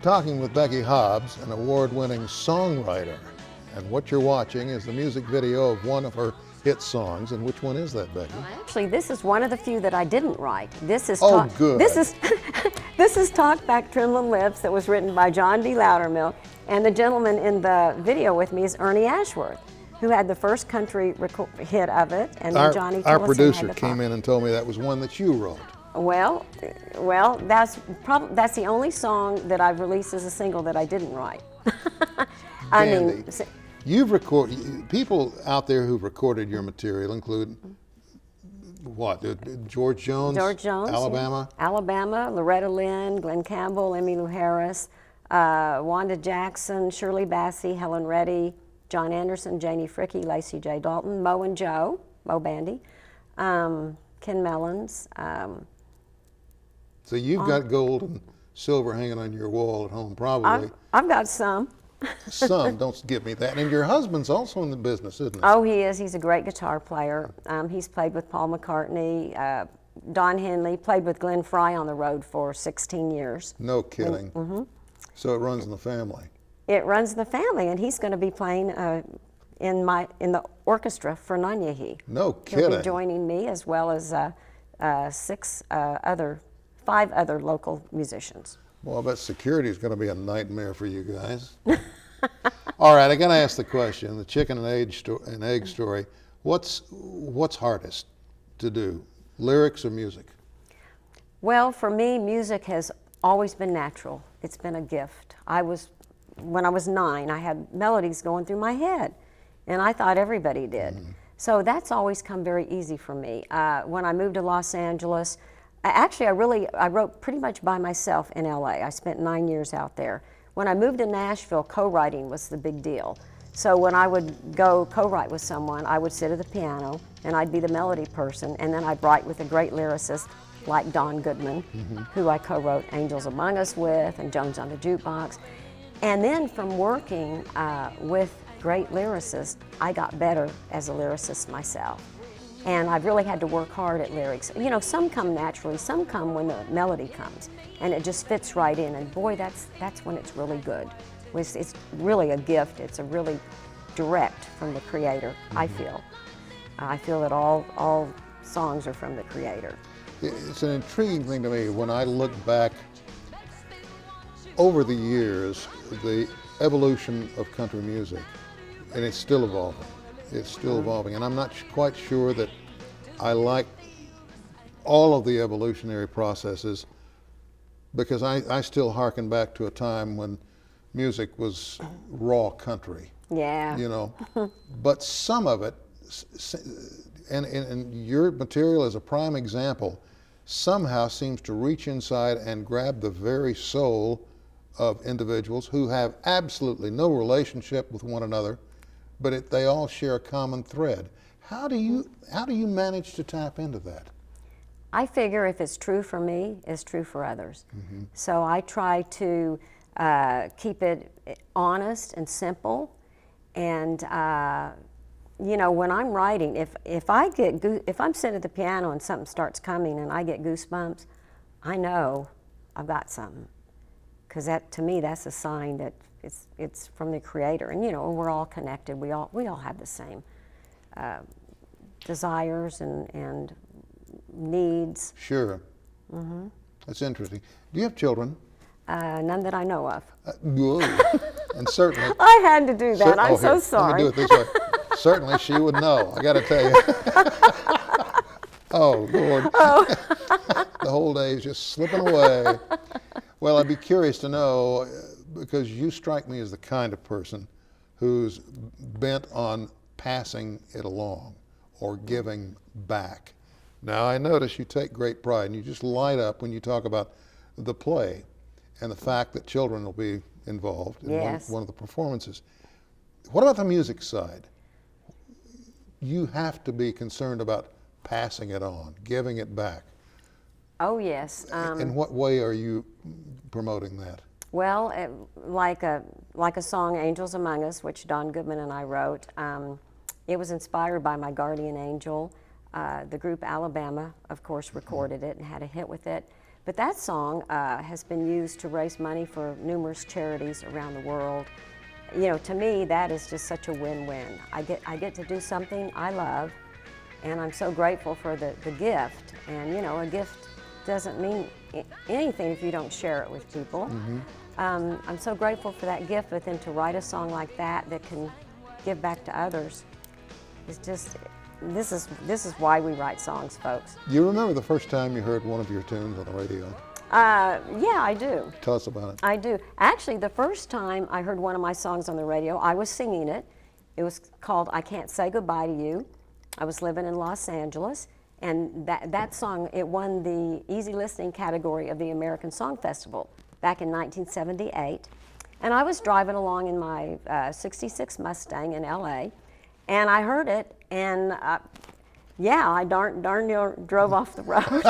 talking with Becky Hobbs, an award-winning songwriter. And what you're watching is the music video of one of her hit songs. And which one is that, Becky? Actually, this is one of the few that I didn't write. This is good. This is this is "Talk Back, Trembling Lips" that was written by John D. Loudermill, and the gentleman in the video with me is Ernie Ashworth, who had the first country hit of it, and then Johnny Tillotson Our had producer the came in and told me that was one that you wrote. Well, that's the only song that I've released as a single that I didn't write. I mean, you've recorded, people out there who've recorded your material include what? George Jones, Alabama, yeah. Alabama, Loretta Lynn, Glenn Campbell, Emmylou Harris, Wanda Jackson, Shirley Bassey, Helen Reddy, John Anderson, Janie Fricke, Lacey J. Dalton, Mo and Joe, Mo Bandy, Ken Mellons. So you've got gold and silver hanging on your wall at home, probably. I've got some. Some, don't give me that. And your husband's also in the business, isn't he? Oh, he is. He's a great guitar player. He's played with Paul McCartney, Don Henley, played with Glenn Frey on the road for 16 years. No kidding. Mm-hmm. So it runs in the family. It runs in the family, and he's going to be playing in the orchestra for Nanyehi. No kidding. He'll be joining me as well as 5 other local musicians. Well, I bet security is going to be a nightmare for you guys. All right, I got to ask the question: the chicken and egg story. What's hardest to do, lyrics or music? Well, for me, music has always been natural. It's been a gift. When I was 9, I had melodies going through my head, and I thought everybody did. Mm-hmm. So that's always come very easy for me. When I moved to Los Angeles, actually, I wrote pretty much by myself in LA. I spent 9 years out there. When I moved to Nashville, co-writing was the big deal. So when I would go co-write with someone, I would sit at the piano and I'd be the melody person, and then I'd write with a great lyricist like Don Goodman, mm-hmm. who I co-wrote Angels Among Us with and Jones on the Jukebox. And then from working with great lyricists, I got better as a lyricist myself. And I've really had to work hard at lyrics. You know, some come naturally, some come when the melody comes, and it just fits right in. And boy, that's when it's really good. It's really a gift. It's a really direct from the Creator. Mm-hmm. I feel that all songs are from the Creator. It's an intriguing thing to me when I look back over the years, the evolution of country music, and it's still evolving. It's still evolving, and I'm not quite sure that I like all of the evolutionary processes, because I still hearken back to a time when music was raw country. Yeah. You know, but some of it, and your material is a prime example, somehow seems to reach inside and grab the very soul of individuals who have absolutely no relationship with one another, but they all share a common thread. How do you manage to tap into that? I figure if it's true for me, it's true for others. Mm-hmm. So I try to keep it honest and simple. And you know, when I'm writing, if I'm sitting at the piano and something starts coming and I get goosebumps, I know I've got something, because to me that's a sign that it's from the Creator. And you know, we're all connected. We all have the same desires and needs. Sure. Mm-hmm. That's interesting. Do you have children? None that I know of. Good. And certainly. I had to do that. I'm so sorry. Let me do it this way. Certainly she would know, I got to tell you. Oh, Lord. Oh. The whole day is just slipping away. Well, I'd be curious to know, because you strike me as the kind of person who's bent on passing it along or giving back. Now, I notice you take great pride, and you just light up when you talk about the play and the fact that children will be involved in yes. one of the performances. What about the music side? You have to be concerned about passing it on, giving it back. Oh, yes. In what way are you promoting that? Well, like a song, Angels Among Us, which Don Goodman and I wrote, it was inspired by my guardian angel. The group Alabama, of course, recorded it and had a hit with it. But that song has been used to raise money for numerous charities around the world. You know, to me, that is just such a win-win. I get to do something I love, and I'm so grateful for the gift. And, you know, a gift doesn't mean anything if you don't share it with people. I'm so grateful for that gift, but then to write a song like that that can give back to others is just, this is why we write songs, folks. You remember the first time you heard one of your tunes on the radio? Yeah, I do. Tell us about it. I do. Actually, the first time I heard one of my songs on the radio, I was singing it. It was called I Can't Say Goodbye to You. I was living in Los Angeles, and that song, it won the easy listening category of the American Song Festival back in 1978. And I was driving along in my 66 Mustang in LA, and I heard it, and yeah, I darn near drove off the road.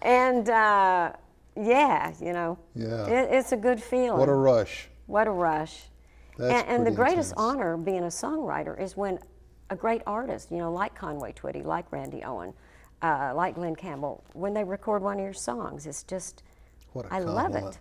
And yeah, you know, it's a good feeling. What a rush. What a rush. That's And the pretty greatest intense. honor being a songwriter is when a great artist, you know, like Conway Twitty, like Randy Owen, like Glenn Campbell, when they record one of your songs, it's just, What a I love compliment.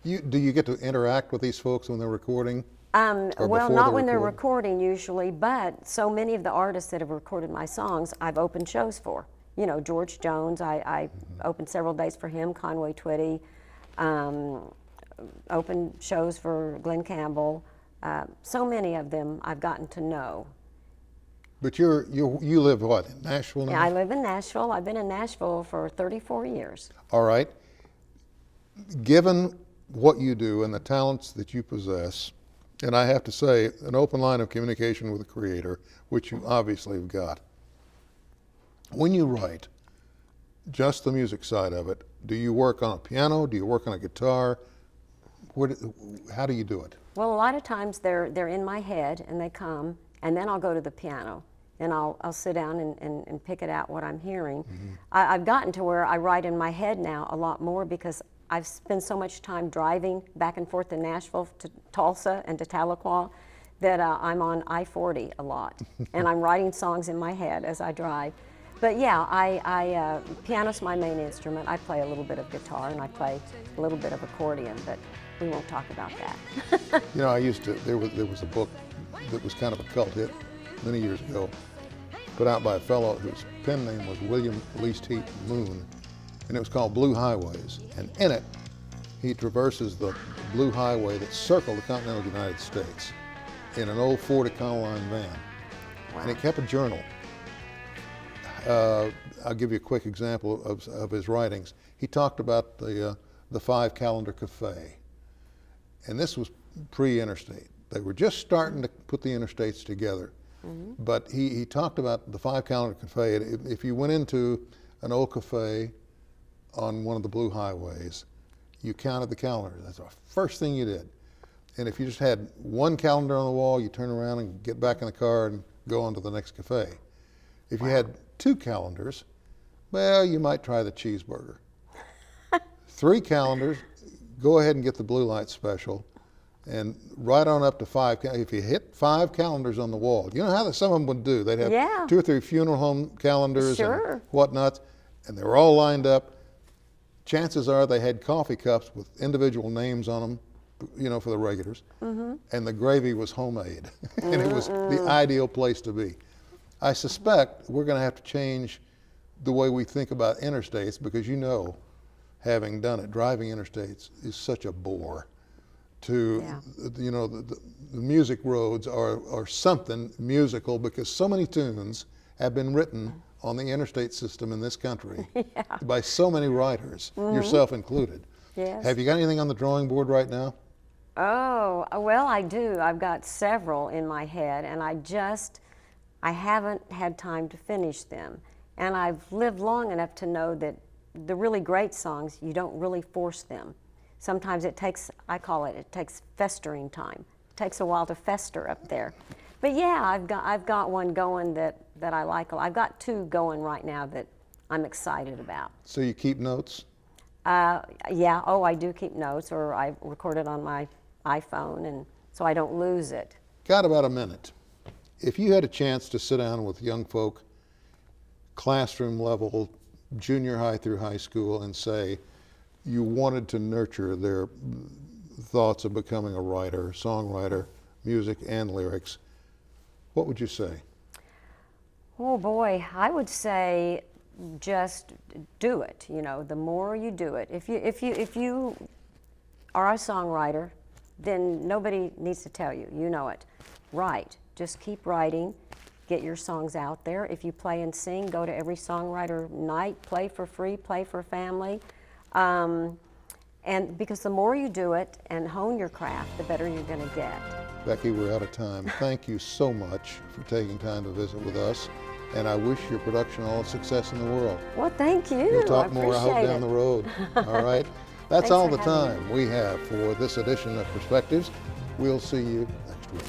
it. Do you get to interact with these folks when they're recording? Or Well, before not they when they're record? recording usually, but so many of the artists that have recorded my songs, I've opened shows for. You know, George Jones, I opened several days for him, Conway Twitty, opened shows for Glenn Campbell. So many of them I've gotten to know. But you live what, in Nashville now? Yeah, I live in Nashville. I've been in Nashville for 34 years. All right. Given what you do and the talents that you possess, and I have to say, an open line of communication with the Creator, which you obviously have got. When you write, just the music side of it, do you work on a piano? Do you work on a guitar? How do you do it? Well, a lot of times they're in my head and they come, and then I'll go to the piano and I'll sit down and pick it out what I'm hearing. I've gotten to where I write in my head now a lot more because I've spent so much time driving back and forth to Nashville, to Tulsa, and to Tahlequah that I'm on I-40 a lot, and I'm writing songs in my head as I drive. But yeah, piano's my main instrument. I play a little bit of guitar and I play a little bit of accordion, but we won't talk about that. You know, there was a book that was kind of a cult hit many years ago, put out by a fellow whose pen name was William Least Heat Moon, and it was called Blue Highways. And in it, he traverses the blue highway that circled the continental United States in an old Ford Econoline van. Wow. And he kept a journal. I'll give you a quick example of his writings. He talked about the 5 Calendar Cafe. And this was pre-interstate. They were just starting to put the interstates together. But he talked about the 5 Calendar Cafe. If you went into an old cafe on one of the blue highways, you counted the calendars. That's the first thing you did. And if you just had one calendar on the wall, you turn around and get back in the car and go on to the next cafe. If you had 2 calendars, well, you might try the cheeseburger. 3 calendars, go ahead and get the blue light special. And right on up to 5, if you hit 5 calendars on the wall, you know how some of them would do? They'd have 2 or 3 funeral home calendars and whatnot, and they were all lined up. Chances are they had coffee cups with individual names on them, you know, for the regulars, and the gravy was homemade, and it was the ideal place to be. I suspect we're going to have to change the way we think about interstates because, you know, having done it, driving interstates is such a bore. You know, the music roads are something musical because so many tunes have been written on the interstate system in this country by so many writers, yourself included. Yes. Have you got anything on the drawing board right now? Oh, well, I do. I've got several in my head, and I haven't had time to finish them. And I've lived long enough to know that the really great songs, you don't really force them. Sometimes it takes, I call it takes festering time. It takes a while to fester up there. But yeah, I've got one going that I like. I've got 2 going right now that I'm excited about. So you keep notes? Yeah, I do keep notes, or I record it on my iPhone, and so I don't lose it. Got about a minute. If you had a chance to sit down with young folk classroom level, junior high through high school, and say you wanted to nurture their thoughts of becoming a writer, songwriter, music and lyrics, what would you say? Oh boy, I would say just do it. You know, the more you do it, if you are a songwriter, then nobody needs to tell you. You know it. Write. Just keep writing. Get your songs out there. If you play and sing, go to every songwriter night. Play for free. Play for family. And because the more you do it and hone your craft, the better you're going to get. Becky, we're out of time. Thank you so much for taking time to visit with us, and I wish your production all the success in the world. Well, thank you. We'll talk more, I hope, down the road. All right? That's Thanks all for the having me. time we have for this edition of Perspectives. We'll see you next week.